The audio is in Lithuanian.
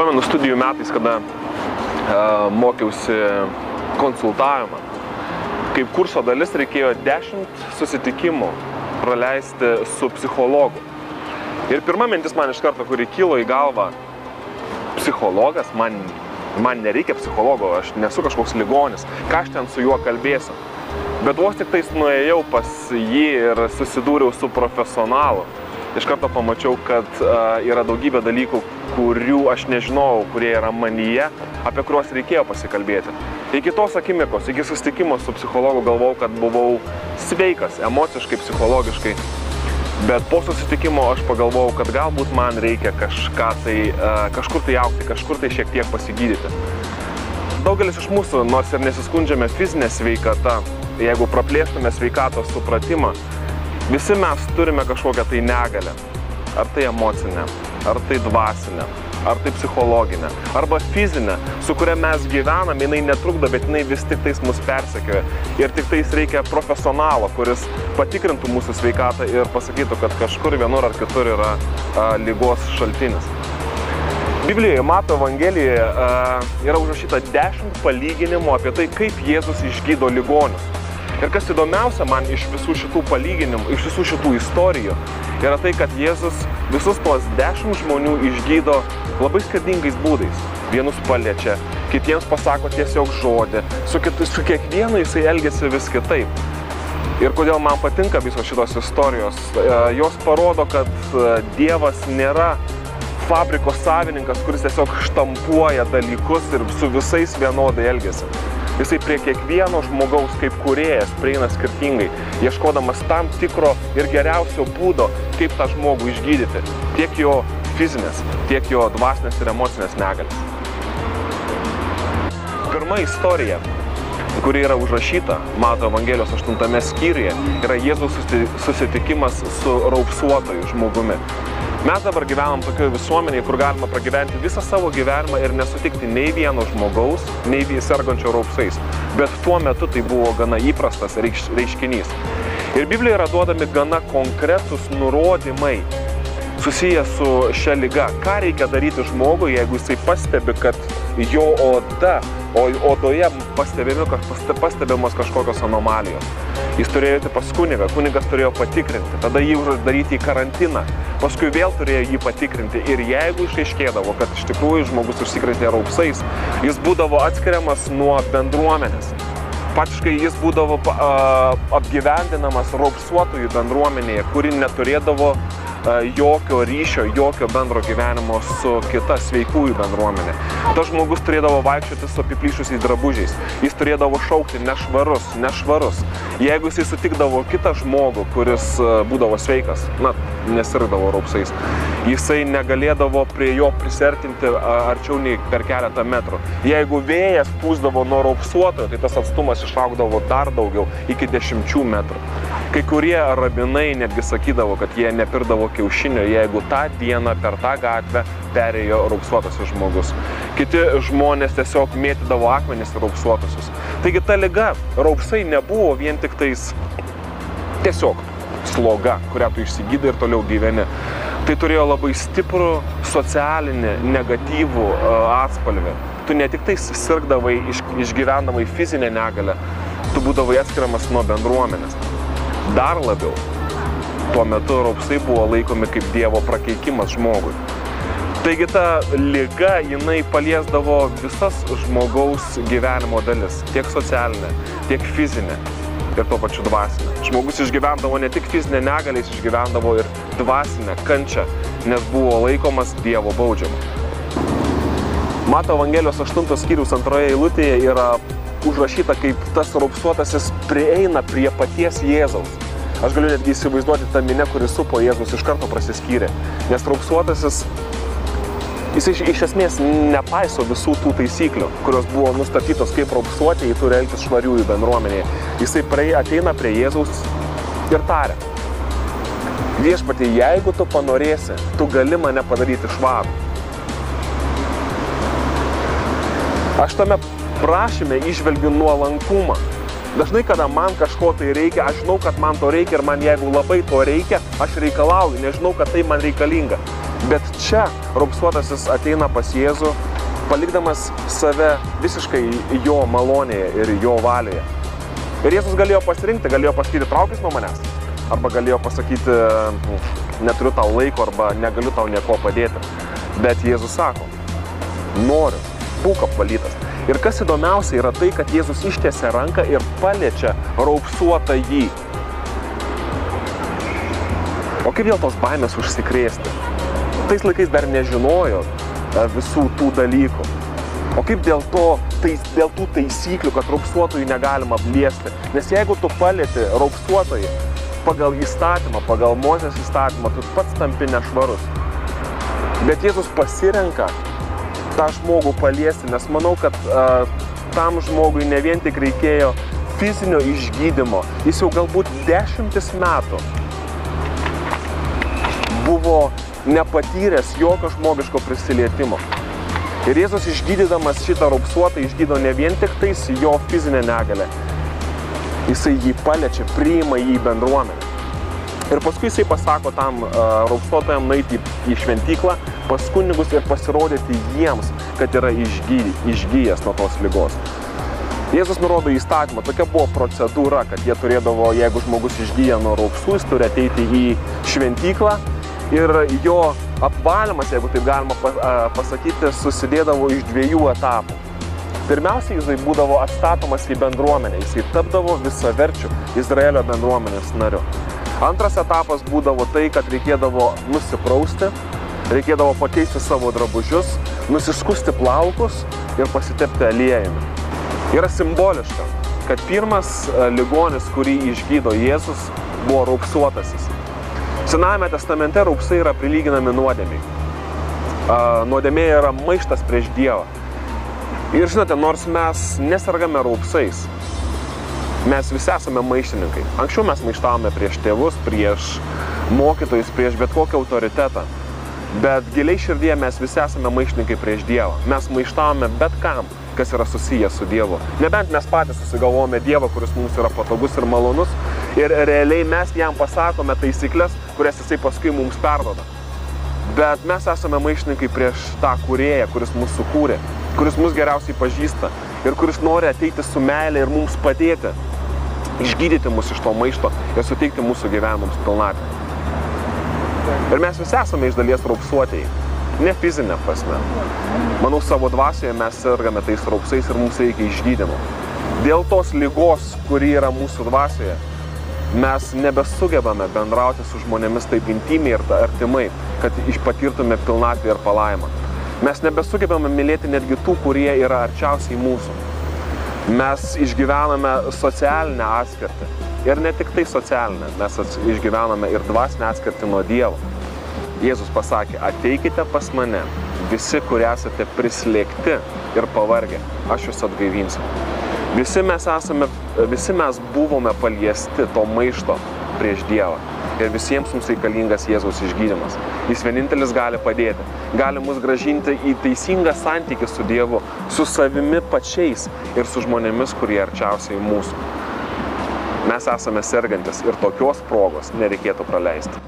Pamenu studijų metais, kada mokiausi konsultavimą. Kaip kurso dalis reikėjo 10 susitikimų praleisti su psichologu. Ir pirma mintis man iš karto, kuri kilo į galvą, psichologas, man nereikia psichologo, aš nesu kažkoks ligonis, ką aš ten su juo kalbėsiu. Bet vos tik tais nuėjau pas jį ir susidūriau su profesionalu. Iš karto pamačiau, kad yra daugybė dalykų, kurių aš nežinojau, kurie yra manyje, apie kuriuos reikėjo pasikalbėti. Iki tos akimirkos, iki susitikimo su psichologu galvojau, kad buvau sveikas emociškai, psichologiškai. Bet po susitikimo aš pagalvojau, kad galbūt man reikia kažkur tai augti, kažkur tai šiek tiek pasigydyti. Daugelis iš mūsų, nors ir nesiskundžiame fizinę sveikatą, jeigu praplėstume sveikatos supratimą, visi mes turime kažkokią tai negalę. Ar tai emocinę, ar tai dvasinę, ar tai psichologinę, arba fizinę, su kuria mes gyvename, jinai netrukdo, bet jinai vis tik tais mus persekioja. Ir tik tais reikia profesionalo, kuris patikrintų mūsų sveikatą ir pasakytų, kad kažkur vienur ar kitur yra ligos šaltinis. Biblijoje, Mato Evangelijoje yra užrašyta 10 palyginimų apie tai, kaip Jėzus išgydo ligonius. Ir kas įdomiausia man iš visų šitų palyginimų, iš visų šitų istorijų, yra tai, kad Jėzus visus tos 10 žmonių išgydo labai skirtingais būdais. Vienus paliečia, kitiems pasako tiesiog žodį, su kiekvienu jisai elgiasi vis kitaip. Ir kodėl man patinka visos šitos istorijos, jos parodo, kad Dievas nėra fabriko savininkas, kuris tiesiog štampuoja dalykus ir su visais vienodai elgiasi. Jisai prie kiekvieno žmogaus kaip kūrėjas prieina skirtingai, ieškodamas tam tikro ir geriausio būdo, kaip tą žmogų išgydyti. Tiek jo fizinės, tiek jo dvasinės ir emocinės negalės. Pirma istorija, kuri yra užrašyta Mato Evangelijos 8 skyriuje, yra Jėzaus susitikimas su raupsuotoju žmogumi. Mes dabar gyvenam tokioje visuomenėje, kur galima pragyventi visą savo gyvenimą ir nesutikti nei vieno žmogaus, nei sergančio raupsais. Bet tuo metu tai buvo gana įprastas reiškinys. Ir Biblijoje yra duodami gana konkretūs nurodymai susiję su šia liga. Ką reikia daryti žmogui, jeigu jisai pastebi, kad jo odoje pastebimos kažkokios anomalijos. Jis turėjo eiti pas kunigą, kunigas turėjo patikrinti, tada jį uždaryti į karantiną, paskui vėl turėjo jį patikrinti ir jeigu išaiškėdavo, kad iš tikrųjų žmogus užsikrėtė raupsais, jis būdavo atskiriamas nuo bendruomenės. Faktiškai jis būdavo apgyvendinamas raupsuotojų bendruomenėje, kuri neturėdavo jokio ryšio, jokio bendro gyvenimo su kita sveikųjų bendruomenė. Tas žmogus turėdavo vaikščioti su apiplyšusiais drabužiais. Jis turėdavo šaukti nešvarus, nešvarus. Jeigu jisai sutikdavo kitą žmogų, kuris būdavo sveikas, nesirgdavo raupsais, jisai negalėdavo prie jo prisertinti arčiau nei per keletą metrų. Jeigu vėjas pūsdavo nuo raupsuotojo, tai tas atstumas išaugdavo dar daugiau, iki 10 metrų. Kai kurie rabinai netgi sakydavo, kad jie nepirdavo kiaušinio, jeigu tą dieną per tą gatvę perėjo raupsuotasis žmogus. Kiti žmonės tiesiog mėtydavo akmenis raupsuotusius. Taigi ta liga, raupsai, nebuvo vien tik tais tiesiog sloga, kurią tu išsigydai ir toliau gyveni. Tai turėjo labai stiprų socialinį, negatyvų atspalvį. Tu ne tik tai sirgdavai, išgyvendavai fizinę negalę, tu būdavai atskiriamas nuo bendruomenės. Dar labiau, tuo metu raupsai buvo laikomi kaip Dievo prakeikimas žmogui. Taigi ta liga, jinai paliesdavo visas žmogaus gyvenimo dalis, tiek socialinė, tiek fizinė ir tuo pačiu dvasinė. Žmogus išgyvendavo ne tik fizinę negalę, jis išgyvendavo ir dvasinę kančią, nes buvo laikomas Dievo baudžiamu. Mato Evangelijos 8 skyriaus 2 eilutėje yra užrašyta, kaip tas raupsuotasis prieina prie paties Jėzaus. Aš galiu netgi įsivaizduoti tą minę, kuris supo Jėzus, iš karto prasiskyrė. Nes raupsuotasis, jis iš esmės nepaiso visų tų taisyklių, kurios buvo nustatytos, kaip raupsuotieji turi elgtis švariųjų bendruomenėje. Jisai ateina prie Jėzaus ir taria: Viešpatie, jeigu tu panorėsi, tu gali mane padaryti švarų. Aš tame prašyme įžvelgiu nuolankumą. Dažnai, kada man kažko tai reikia, aš žinau, kad man to reikia ir man jeigu labai to reikia, aš reikalauju, nežinau, kad tai man reikalinga. Bet čia raupsuotasis ateina pas Jėzų, palikdamas save visiškai jo malonėje ir jo valioje. Ir Jėzus galėjo pasirinkti, galėjo pasakyti, traukis nuo manęs. Arba galėjo pasakyti, neturiu tau laiko, arba negaliu tau nieko padėti. Bet Jėzus sako, noriu, būk apvalytas. Ir kas įdomiausia yra tai, kad Jėzus ištiesia ranką ir paliečia raupsuotą jį. O kaip dėl tos baimės užsikrėsti? Tais laikais dar nežinojo visų tų dalykų. O kaip dėl tų taisyklių, kad raupsuotojų negalima apliesti? Nes jeigu tu palieti raupsuotojį pagal įstatymą, pagal Mozės įstatymą, tu pats tampi nešvarus. Bet Jėzus pasirenka tą žmogų paliesti, nes manau, kad tam žmogui ne vien tik reikėjo fizinio išgydymo, jis jau galbūt 10 metų buvo nepatyręs jokio žmogiško prisilietimo. Ir Jėzus išgydydamas šitą raupsuotą išgydo ne vien tik tais jo fizinę negalę, jisai jį paliečia, priima jį į bendruomenę. Ir paskui jisai pasako tam raupsuotojam nueiti į šventyklą, pas kunigus ir pasirodyti jiems, kad yra išgyjęs nuo tos ligos. Jėzus nurodo įstatymą, tokia buvo procedūra, kad jie turėdavo, jeigu žmogus išgyja nuo raupsų, jis turi ateiti į šventyklą ir jo apvalymas, jeigu taip galima pasakyti, susidėdavo iš 2 etapų. Pirmiausia, jisai būdavo atstatomas į bendruomenę, jisai tapdavo visaverčiu Izraelio bendruomenės nariu. Antras etapas būdavo tai, kad reikėdavo nusiprausti, reikėdavo pakeisti savo drabužius, nusiskusti plaukus ir pasitepti aliejumi. Yra simboliška, kad pirmas ligonis, kurį išgydo Jėzus, buvo raupsuotasis. Senajame testamente raupsai yra prilyginami nuodėmei. Nuodėmė yra maištas prieš Dievą. Ir žinote, nors mes nesergame raupsais, mes visi esame maištininkai. Anksčiau mes maištavome prieš tėvus, prieš mokytojus, prieš bet kokį autoritetą. Bet giliai širdyje mes visi esame maištininkai prieš Dievą. Mes maištavome bet kam, kas yra susijęs su Dievu. Nebent mes patys susigalvojame Dievą, kuris mums yra patogus ir malonus. Ir realiai mes jam pasakome taisyklės, kurias jisai paskui mums perduoda. Bet mes esame maištininkai prieš tą kūrėją, kuris mus sukūrė, kuris mus geriausiai pažįsta ir kuris nori ateiti su meile ir mums padėti, išgydyti mus iš to maišto ir suteikti mūsų gyvenimams pilnatvę. Ir mes visi esame iš dalies raupsuotieji, ne fizinė prasme. Manau, savo dvasioje mes sergame tais raupsais ir mums reikia išgydymo. Dėl tos ligos, kuri yra mūsų dvasioje, mes nebesugebame bendrauti su žmonėmis taip intimiai ir artimai, kad patirtume pilnatvę ir palaimą. Mes nebesugebame mylėti netgi tų, kurie yra arčiausiai mūsų. Mes išgyvename socialinę atskirtį. Ir ne tik tai socialinę, mes išgyvename ir dvasinę atskirtį nuo Dievo. Jėzus pasakė, ateikite pas mane, visi, kurie esate prislėgti ir pavargę, aš jūs atgaivinsiu. Visi mes buvome paliesti to maišto prieš Dievą. Ir visiems mums reikalingas Jėzaus išgydymas. Jis vienintelis gali padėti, gali mus grąžinti į teisingą santykį su Dievu, su savimi pačiais ir su žmonėmis, kurie arčiausiai mūsų. Mes esame sergantis ir tokios progos nereikėtų praleisti.